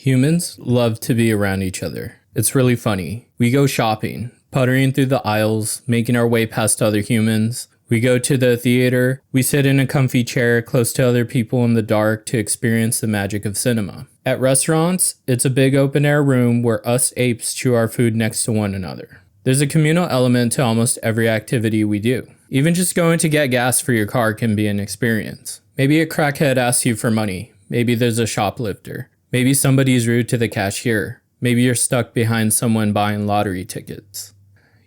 Humans love to be around each other. It's really funny. We go shopping, puttering through the aisles, making our way past other humans. We go to the theater. We sit in a comfy chair close to other people in the dark to experience the magic of cinema. At restaurants, it's a big open-air room where us apes chew our food next to one another. There's a communal element to almost every activity we do. Even just going to get gas for your car can be an experience. Maybe a crackhead asks you for money. Maybe there's a shoplifter. Maybe somebody's rude to the cashier. Maybe you're stuck behind someone buying lottery tickets.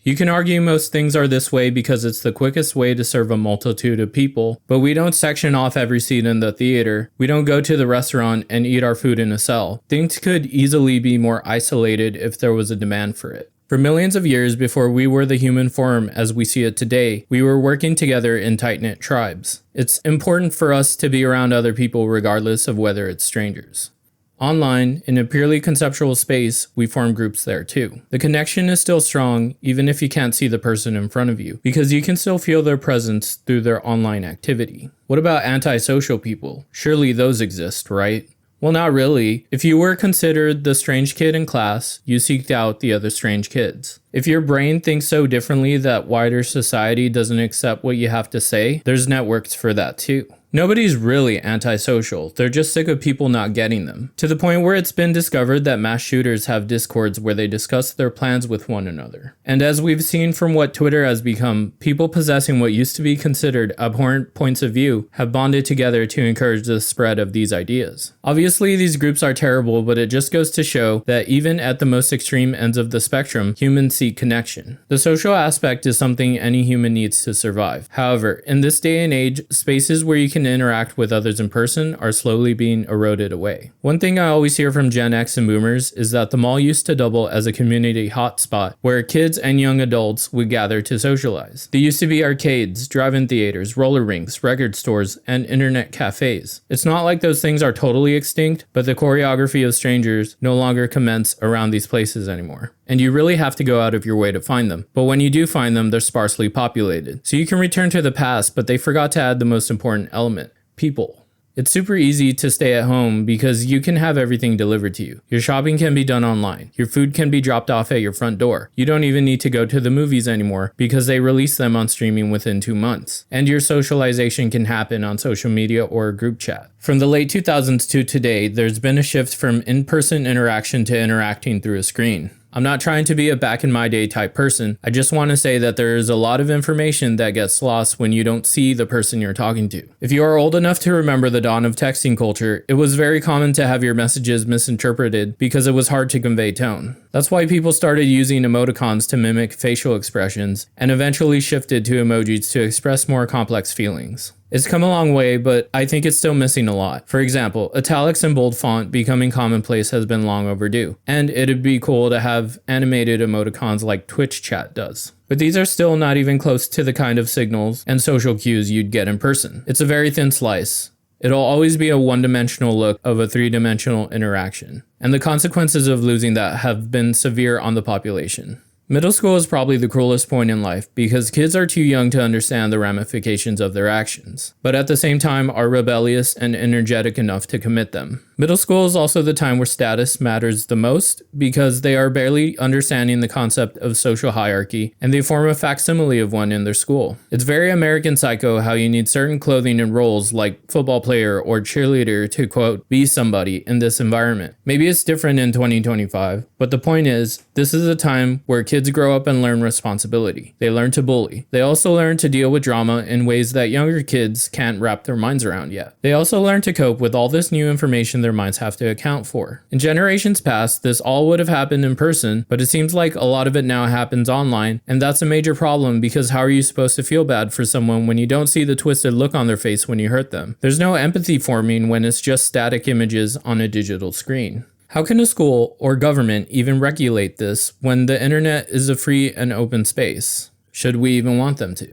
You can argue most things are this way because it's the quickest way to serve a multitude of people, but we don't section off every seat in the theater. We don't go to the restaurant and eat our food in a cell. Things could easily be more isolated if there was a demand for it. For millions of years before we were the human form as we see it today, we were working together in tight-knit tribes. It's important for us to be around other people regardless of whether it's strangers. Online, in a purely conceptual space, we form groups there too. The connection is still strong even if you can't see the person in front of you, because you can still feel their presence through their online activity. What about antisocial people? Surely those exist, right? Well, not really. If you were considered the strange kid in class, you seeked out the other strange kids. If your brain thinks so differently that wider society doesn't accept what you have to say, there's networks for that too. Nobody's really antisocial, they're just sick of people not getting them. To the point where it's been discovered that mass shooters have discords where they discuss their plans with one another. And as we've seen from what Twitter has become, people possessing what used to be considered abhorrent points of view have bonded together to encourage the spread of these ideas. Obviously, these groups are terrible, but it just goes to show that even at the most extreme ends of the spectrum, humans seek connection. The social aspect is something any human needs to survive. However, in this day and age, spaces where you can interact with others in person are slowly being eroded away. One thing I always hear from Gen X and Boomers is that the mall used to double as a community hotspot where kids and young adults would gather to socialize. There used to be arcades, drive-in theaters, roller rinks, record stores, and internet cafes. It's not like those things are totally extinct, but the choreography of strangers no longer commence around these places anymore. And you really have to go out of your way to find them. But when you do find them, they're sparsely populated. So you can return to the past, but they forgot to add the most important element: people. It's super easy to stay at home because you can have everything delivered to you. Your shopping can be done online. Your food can be dropped off at your front door. You don't even need to go to the movies anymore because they release them on streaming within 2 months. And your socialization can happen on social media or a group chat. From the late 2000s to today, there's been a shift from in-person interaction to interacting through a screen. I'm not trying to be a back in my day type person. I just want to say that there is a lot of information that gets lost when you don't see the person you're talking to. If you are old enough to remember the dawn of texting culture, it was very common to have your messages misinterpreted because it was hard to convey tone. That's why people started using emoticons to mimic facial expressions and eventually shifted to emojis to express more complex feelings. It's come a long way, but I think it's still missing a lot. For example, italics and bold font becoming commonplace has been long overdue, and it'd be cool to have animated emoticons like Twitch chat does. But these are still not even close to the kind of signals and social cues you'd get in person. It's a very thin slice. It'll always be a one-dimensional look of a three-dimensional interaction, and the consequences of losing that have been severe on the population. Middle school is probably the cruelest point in life because kids are too young to understand the ramifications of their actions, but at the same time are rebellious and energetic enough to commit them. Middle school is also the time where status matters the most because they are barely understanding the concept of social hierarchy and they form a facsimile of one in their school. It's very American Psycho how you need certain clothing and roles like football player or cheerleader to, quote, be somebody in this environment. Maybe it's different in 2025, but the point is, this is a time where kids grow up and learn responsibility. They learn to bully. They also learn to deal with drama in ways that younger kids can't wrap their minds around yet. They also learn to cope with all this new information their minds have to account for. In generations past, this all would have happened in person, but it seems like a lot of it now happens online, and that's a major problem because how are you supposed to feel bad for someone when you don't see the twisted look on their face when you hurt them? There's no empathy forming when it's just static images on a digital screen. How can a school or government even regulate this when the internet is a free and open space? Should we even want them to?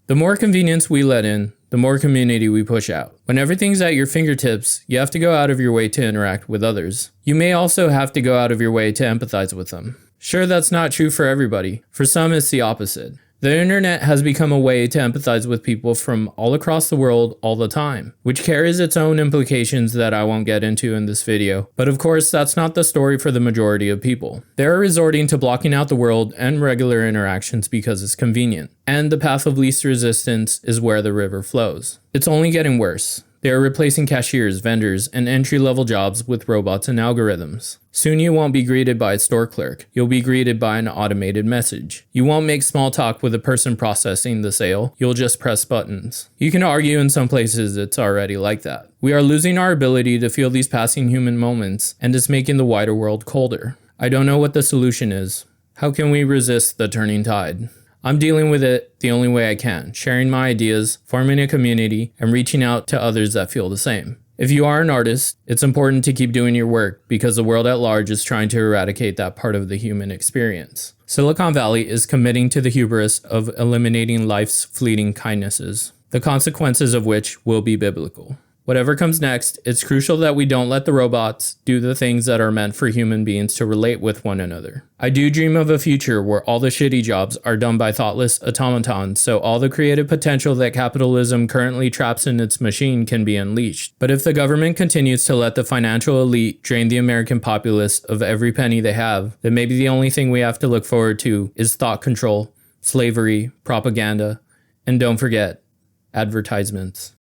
The more convenience we let in, the more community we push out. When everything's at your fingertips, you have to go out of your way to interact with others. You may also have to go out of your way to empathize with them. Sure, that's not true for everybody. For some, it's the opposite. The internet has become a way to empathize with people from all across the world all the time, which carries its own implications that I won't get into in this video. But of course, that's not the story for the majority of people. They're resorting to blocking out the world and regular interactions because it's convenient. And the path of least resistance is where the river flows. It's only getting worse. They are replacing cashiers, vendors, and entry-level jobs with robots and algorithms. Soon you won't be greeted by a store clerk. You'll be greeted by an automated message. You won't make small talk with a person processing the sale. You'll just press buttons. You can argue in some places it's already like that. We are losing our ability to feel these passing human moments, and it's making the wider world colder. I don't know what the solution is. How can we resist the turning tide? I'm dealing with it the only way I can, sharing my ideas, forming a community, and reaching out to others that feel the same. If you are an artist, it's important to keep doing your work because the world at large is trying to eradicate that part of the human experience. Silicon Valley is committing to the hubris of eliminating life's fleeting kindnesses, the consequences of which will be biblical. Whatever comes next, it's crucial that we don't let the robots do the things that are meant for human beings to relate with one another. I do dream of a future where all the shitty jobs are done by thoughtless automatons, so all the creative potential that capitalism currently traps in its machine can be unleashed. But if the government continues to let the financial elite drain the American populace of every penny they have, then maybe the only thing we have to look forward to is thought control, slavery, propaganda, and don't forget, advertisements.